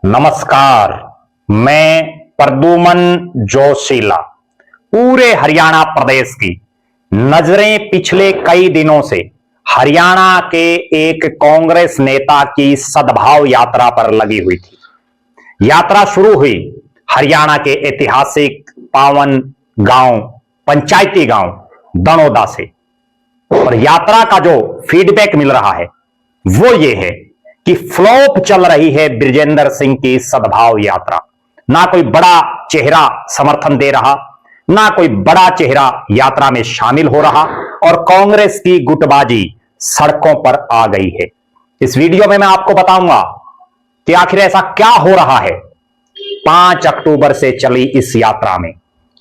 नमस्कार। मैं प्रद्युमन जोशीला पूरे हरियाणा प्रदेश की नजरें पिछले कई दिनों से हरियाणा के एक कांग्रेस नेता की सद्भाव यात्रा पर लगी हुई थी। यात्रा शुरू हुई हरियाणा के ऐतिहासिक पावन गांव, पंचायती गांव दनोदा से, और यात्रा का जो फीडबैक मिल रहा है वो ये है कि फ्लॉप चल रही है बृजेंद्र सिंह की सद्भाव यात्रा। ना कोई बड़ा चेहरा समर्थन दे रहा, ना कोई बड़ा चेहरा यात्रा में शामिल हो रहा, और कांग्रेस की गुटबाजी सड़कों पर आ गई है। इस वीडियो में मैं आपको बताऊंगा कि आखिर ऐसा क्या हो रहा है 5 अक्टूबर से चली इस यात्रा में।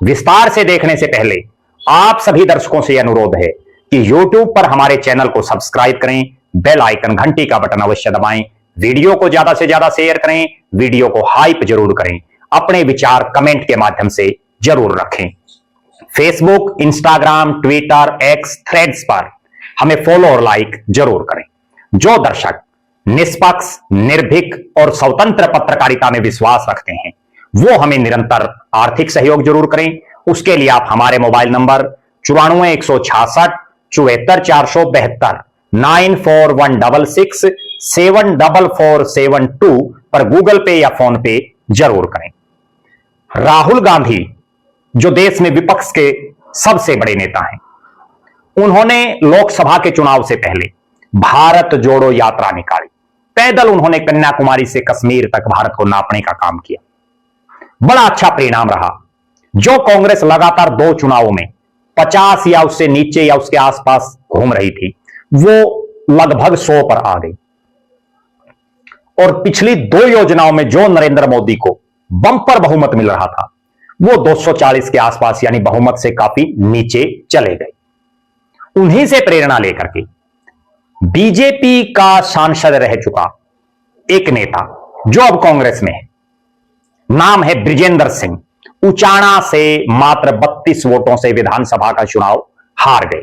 विस्तार से देखने से पहले आप सभी दर्शकों से अनुरोध है कि YouTube पर हमारे चैनल को सब्सक्राइब करें, बेल आइकन घंटी का बटन अवश्य दबाएं, वीडियो को ज्यादा से ज्यादा शेयर करें, वीडियो को हाइप जरूर करें, अपने विचार कमेंट के माध्यम से जरूर रखें। Facebook, Instagram, Twitter, x, threads पर हमें फॉलो और लाइक जरूर करें। जो दर्शक निष्पक्ष, निर्भीक और स्वतंत्र पत्रकारिता में विश्वास रखते हैं वो हमें निरंतर आर्थिक सहयोग जरूर करें। उसके लिए आप हमारे मोबाइल नंबर 94 166 74 472 94 166 74472 पर गूगल पे या फोन पे जरूर करें। राहुल गांधी जो देश में विपक्ष के सबसे बड़े नेता हैं, उन्होंने लोकसभा के चुनाव से पहले भारत जोड़ो यात्रा निकाली। पैदल उन्होंने कन्याकुमारी से कश्मीर तक भारत को नापने का काम किया। बड़ा अच्छा परिणाम रहा। जो कांग्रेस लगातार 2 चुनावों में 50 या उससे नीचे या उसके आसपास घूम रही थी, वो लगभग 100 पर आ गई। और पिछली 2 योजनाओं में जो नरेंद्र मोदी को बंपर बहुमत मिल रहा था वो 240 के आसपास यानी बहुमत से काफी नीचे चले गए। उन्हीं से प्रेरणा लेकर के बीजेपी का सांसद रह चुका एक नेता जो अब कांग्रेस में है, नाम है बृजेंद्र सिंह, उचाना से मात्र 32 वोटों से विधानसभा का चुनाव हार गए।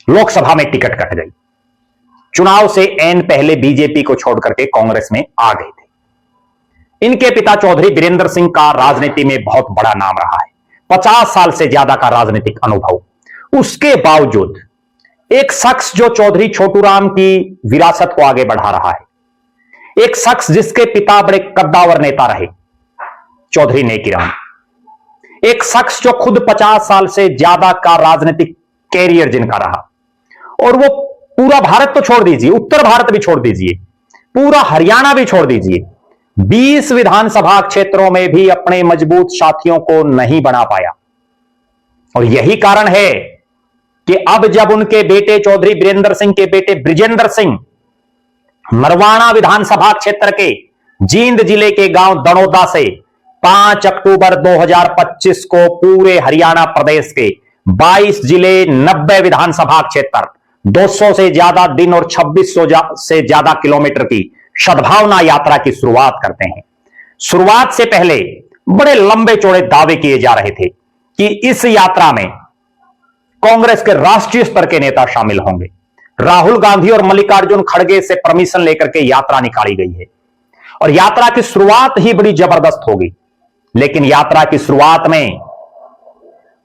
लोकसभा में टिकट कट गई। चुनाव से एन पहले बीजेपी को छोड़कर के कांग्रेस में आ गए थे। इनके पिता चौधरी बीरेंद्र सिंह का राजनीति में बहुत बड़ा नाम रहा है, 50 साल से ज्यादा का राजनीतिक अनुभव। उसके बावजूद एक शख्स जो चौधरी छोटूराम की विरासत को आगे बढ़ा रहा है, एक शख्स जिसके पिता बड़े कद्दावर नेता रहे, चौधरी नेकीराम, एक शख्स जो खुद 50 साल से ज्यादा का राजनीतिक कैरियर जिनका रहा, और वो पूरा भारत तो छोड़ दीजिए, उत्तर भारत भी छोड़ दीजिए, पूरा हरियाणा भी छोड़ दीजिए, 20 विधानसभा क्षेत्रों में भी अपने मजबूत साथियों को नहीं बना पाया। और यही कारण है कि अब जब उनके बेटे चौधरी बीरेंद्र सिंह के बेटे बृजेंद्र सिंह नरवाना विधानसभा क्षेत्र के जींद जिले के गांव दनोदा से 5 अक्टूबर 2025 को पूरे हरियाणा प्रदेश के 22 जिले, 90 विधानसभा क्षेत्र, 200 से ज्यादा दिन और 2600 से ज्यादा किलोमीटर की सद्भावना यात्रा की शुरुआत करते हैं। शुरुआत से पहले बड़े लंबे चौड़े दावे किए जा रहे थे कि इस यात्रा में कांग्रेस के राष्ट्रीय स्तर के नेता शामिल होंगे। राहुल गांधी और मल्लिकार्जुन खड़गे से परमिशन लेकर के यात्रा निकाली गई है और यात्रा की शुरुआत ही बड़ी जबरदस्त होगी। लेकिन यात्रा की शुरुआत में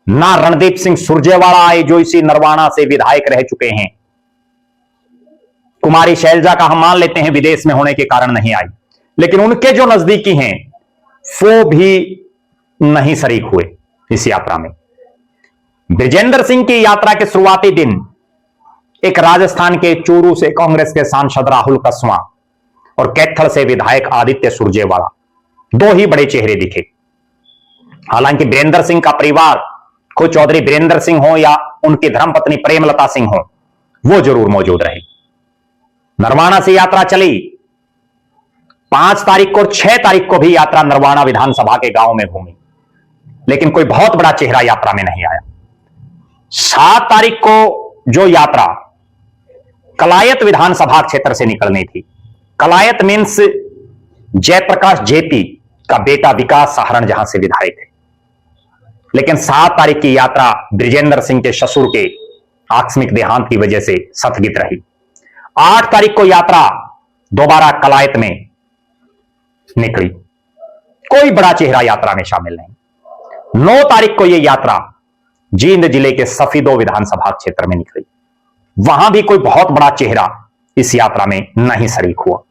ना रणदीप सिंह सुरजेवाला आए जो इसी नरवाना से विधायक रह चुके हैं। कुमारी शैलजा का हम मान लेते हैं विदेश में होने के कारण नहीं आई, लेकिन उनके जो नजदीकी हैं वो भी नहीं शरीक हुए इस यात्रा में। बृजेंद्र सिंह की यात्रा के शुरुआती दिन एक राजस्थान के चूरू से कांग्रेस के सांसद राहुल कस्वां और कैथल से विधायक आदित्य सुरजेवाला, 2 ही बड़े चेहरे दिखे। हालांकि बीरेंद्र सिंह का परिवार, खुद चौधरी बीरेंद्र सिंह हो या उनकी धर्मपत्नी प्रेमलता सिंह हो, वो जरूर मौजूद रहे। नरवाना से यात्रा चली। 5 तारीख को और 6 तारीख को भी यात्रा नरवाना विधानसभा के गांव में घूमी, लेकिन कोई बहुत बड़ा चेहरा यात्रा में नहीं आया। 7 तारीख को जो यात्रा कलायत विधानसभा क्षेत्र से निकलनी थी, कलायत मीन्स जयप्रकाश जेपी का बेटा विकास सहारण जहां से विधायक है, लेकिन 7 तारीख की यात्रा बृजेंद्र सिंह के ससुर के आकस्मिक देहांत की वजह से स्थगित रही। 8 तारीख को यात्रा दोबारा कलायत में निकली। कोई बड़ा चेहरा यात्रा में शामिल नहीं। 9 तारीख को यह यात्रा जींद जिले के सफीदो विधानसभा क्षेत्र में निकली। वहां भी कोई बहुत बड़ा चेहरा इस यात्रा में नहीं शरीक हुआ।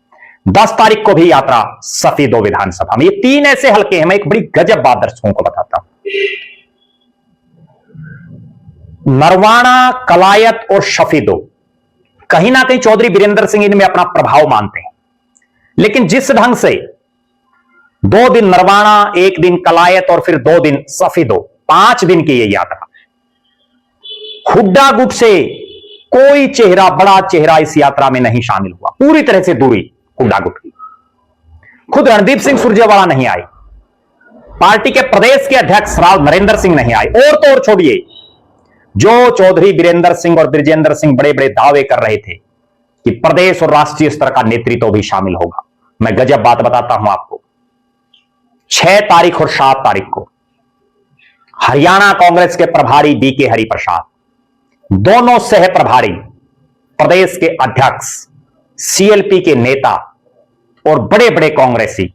10 तारीख को भी यात्रा सफीदो विधानसभा में। ये 3 ऐसे हलके हैं। मैं एक बड़ी गजब बात दर्शकों को बताता हूं। नरवाना, कलायत और सफीदो, कहीं ना कहीं चौधरी बीरेंद्र सिंह इनमें अपना प्रभाव मानते हैं। लेकिन जिस ढंग से 2 दिन नरवाना, 1 दिन कलायत और फिर 2 दिन सफीदो, 5 दिन की यह यात्रा, हुड्डा गुट से कोई चेहरा, बड़ा चेहरा इस यात्रा में नहीं शामिल हुआ। पूरी तरह से दूरी हुड्डा गुट की। खुद रणदीप सिंह सुरजेवाला नहीं आए, पार्टी के प्रदेश के अध्यक्ष राव नरेंद्र सिंह नहीं आए, और तो और छोड़िए, जो चौधरी बीरेंद्र सिंह और बृजेंद्र सिंह बड़े बड़े दावे कर रहे थे कि प्रदेश और राष्ट्रीय स्तर का नेतृत्व भी शामिल होगा। मैं गजब बात बताता हूं आपको। 6 तारीख और 7 तारीख को हरियाणा कांग्रेस के प्रभारी बीके हरिप्रसाद, दोनों सह प्रभारी, प्रदेश के अध्यक्ष, सीएलपी के नेता और बड़े बड़े कांग्रेसी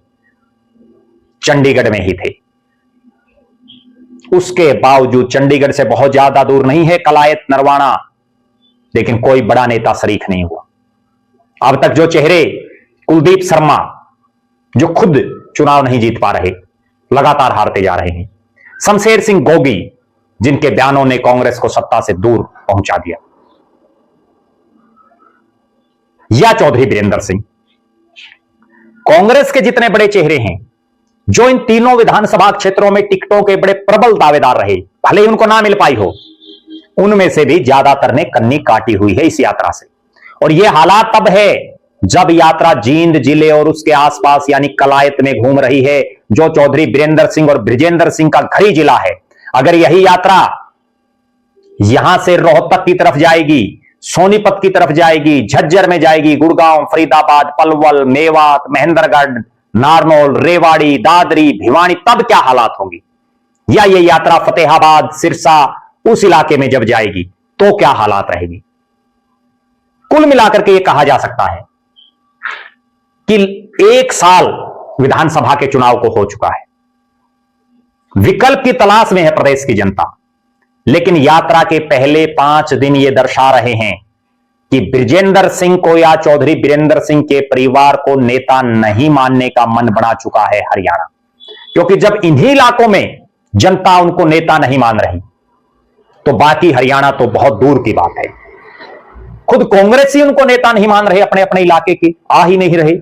चंडीगढ़ में ही थे। उसके बावजूद, चंडीगढ़ से बहुत ज्यादा दूर नहीं है कलायत, नरवाना, लेकिन कोई बड़ा नेता शरीक नहीं हुआ। अब तक जो चेहरे, कुलदीप शर्मा जो खुद चुनाव नहीं जीत पा रहे, लगातार हारते जा रहे हैं, शमशेर सिंह गोगी जिनके बयानों ने कांग्रेस को सत्ता से दूर पहुंचा दिया, या चौधरी बीरेंद्र सिंह, कांग्रेस के जितने बड़े चेहरे हैं जो इन तीनों विधानसभा क्षेत्रों में टिकटों के बड़े प्रबल दावेदार रहे, भले ही उनको ना मिल पाई हो, उनमें से भी ज्यादातर ने कन्नी काटी हुई है इस यात्रा से। और यह हालात तब है जब यात्रा जींद जिले और उसके आसपास यानी कलायत में घूम रही है, जो चौधरी बीरेंद्र सिंह और बृजेंद्र सिंह का घरी जिला है। अगर यही यात्रा यहां से रोहतक की तरफ जाएगी, सोनीपत की तरफ जाएगी, झज्जर में जाएगी, गुड़गांव, फरीदाबाद, पलवल, मेवात, महेंद्रगढ़, नारनौल, रेवाड़ी, दादरी, भिवानी, तब क्या हालात होंगी? या ये यात्रा फतेहाबाद, सिरसा, उस इलाके में जब जाएगी तो क्या हालात रहेगी? कुल मिलाकर के यह कहा जा सकता है कि 1 साल विधानसभा के चुनाव को हो चुका है। विकल्प की तलाश में है प्रदेश की जनता, लेकिन यात्रा के पहले 5 दिन ये दर्शा रहे हैं कि बृजेंद्र सिंह को या चौधरी बीरेंद्र सिंह के परिवार को नेता नहीं मानने का मन बना चुका है हरियाणा। क्योंकि जब इन्हीं इलाकों में जनता उनको नेता नहीं मान रही, तो बाकी हरियाणा तो बहुत दूर की बात है। खुद कांग्रेस ही उनको नेता नहीं मान रहे, अपने अपने इलाके के आ ही नहीं रहे।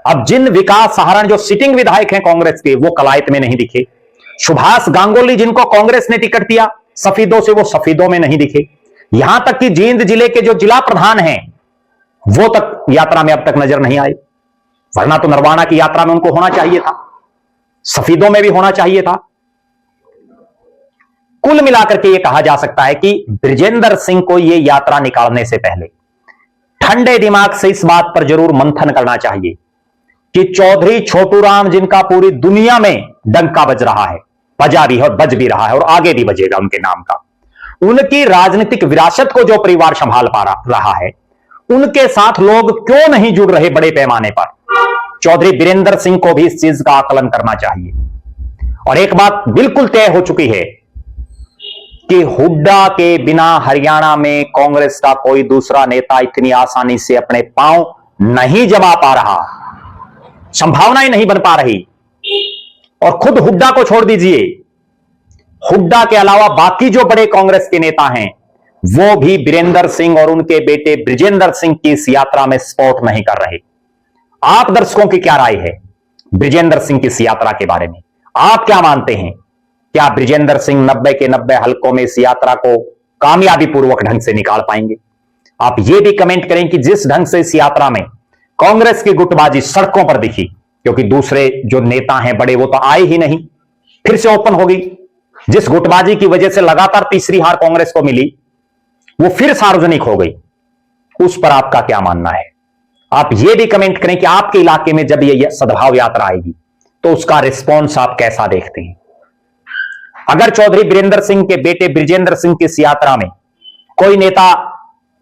अब जिन विकास सहारण जो सिटिंग विधायक हैं कांग्रेस के, वो कलायत में नहीं दिखे। सुभाष गांगुली जिनको कांग्रेस ने टिकट दिया सफीदों से, वो सफीदों में नहीं दिखे। यहां तक कि जींद जिले के जो जिला प्रधान हैं, वो तक यात्रा में अब तक नजर नहीं आए। वरना तो नरवाना की यात्रा में उनको होना चाहिए था, सफीदों में भी होना चाहिए था। कुल मिलाकर के यह कहा जा सकता है कि बृजेंद्र सिंह को यह यात्रा निकालने से पहले ठंडे दिमाग से इस बात पर जरूर मंथन करना चाहिए कि चौधरी छोटूराम, जिनका पूरी दुनिया में डंका बज रहा है, बजा भी है और बज भी रहा है और आगे भी बजेगा उनके नाम का, उनकी राजनीतिक विरासत को जो परिवार संभाल पा रहा है, उनके साथ लोग क्यों नहीं जुड़ रहे बड़े पैमाने पर? चौधरी बीरेंद्र सिंह को भी इस चीज का आकलन करना चाहिए। और एक बात बिल्कुल तय हो चुकी है कि हुड्डा के बिना हरियाणा में कांग्रेस का कोई दूसरा नेता इतनी आसानी से अपने पांव नहीं जमा पा रहा, संभावनाएं नहीं बन पा रही। और खुद हुड्डा को छोड़ दीजिए, हुड्डा के अलावा बाकी जो बड़े कांग्रेस के नेता हैं, वो भी बीरेंद्र सिंह और उनके बेटे बृजेंद्र सिंह की इस यात्रा में सपोर्ट नहीं कर रहे। आप दर्शकों की क्या राय है बृजेंद्र सिंह की इस यात्रा के बारे में? आप क्या मानते हैं? क्या बृजेंद्र सिंह 90 के 90 हलकों में इस यात्रा को कामयाबी पूर्वक ढंग से निकाल पाएंगे? आप यह भी कमेंट करें कि जिस ढंग से इस यात्रा में कांग्रेस की गुटबाजी सड़कों पर दिखी, क्योंकि दूसरे जो नेता हैं बड़े वो तो आए ही नहीं, फिर से ओपन हो गई। जिस गुटबाजी की वजह से लगातार तीसरी हार कांग्रेस को मिली, वो फिर सार्वजनिक हो गई। उस पर आपका क्या मानना है? आप यह भी कमेंट करें कि आपके इलाके में जब यह सद्भाव यात्रा आएगी तो उसका रिस्पॉन्स आप कैसा देखते हैं? अगर चौधरी बीरेंद्र सिंह के बेटे बृजेंद्र सिंह की इस यात्रा में कोई नेता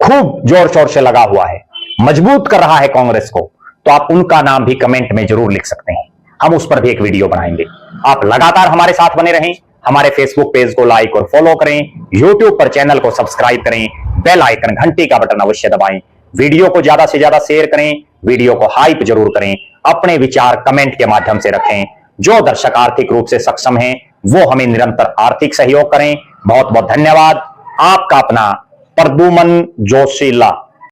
खूब जोर शोर से लगा हुआ है, मजबूत कर रहा है कांग्रेस को, तो आप उनका नाम भी कमेंट में जरूर लिख सकते हैं, हम उस पर भी एक वीडियो बनाएंगे। आप लगातार हमारे साथ बने रहें, हमारे फेसबुक पेज को लाइक और फॉलो करें, यूट्यूब पर चैनल को सब्सक्राइब करें, बेल आइकन घंटी का बटन अवश्य दबाएं, वीडियो को ज्यादा से ज्यादा शेयर करें, वीडियो को हाइप जरूर करें, अपने विचार कमेंट के माध्यम से रखें। जो दर्शक आर्थिक रूप से सक्षम हैं वो हमें निरंतर आर्थिक सहयोग करें। बहुत बहुत धन्यवाद। आपका अपना प्रद्युमन जोशीला।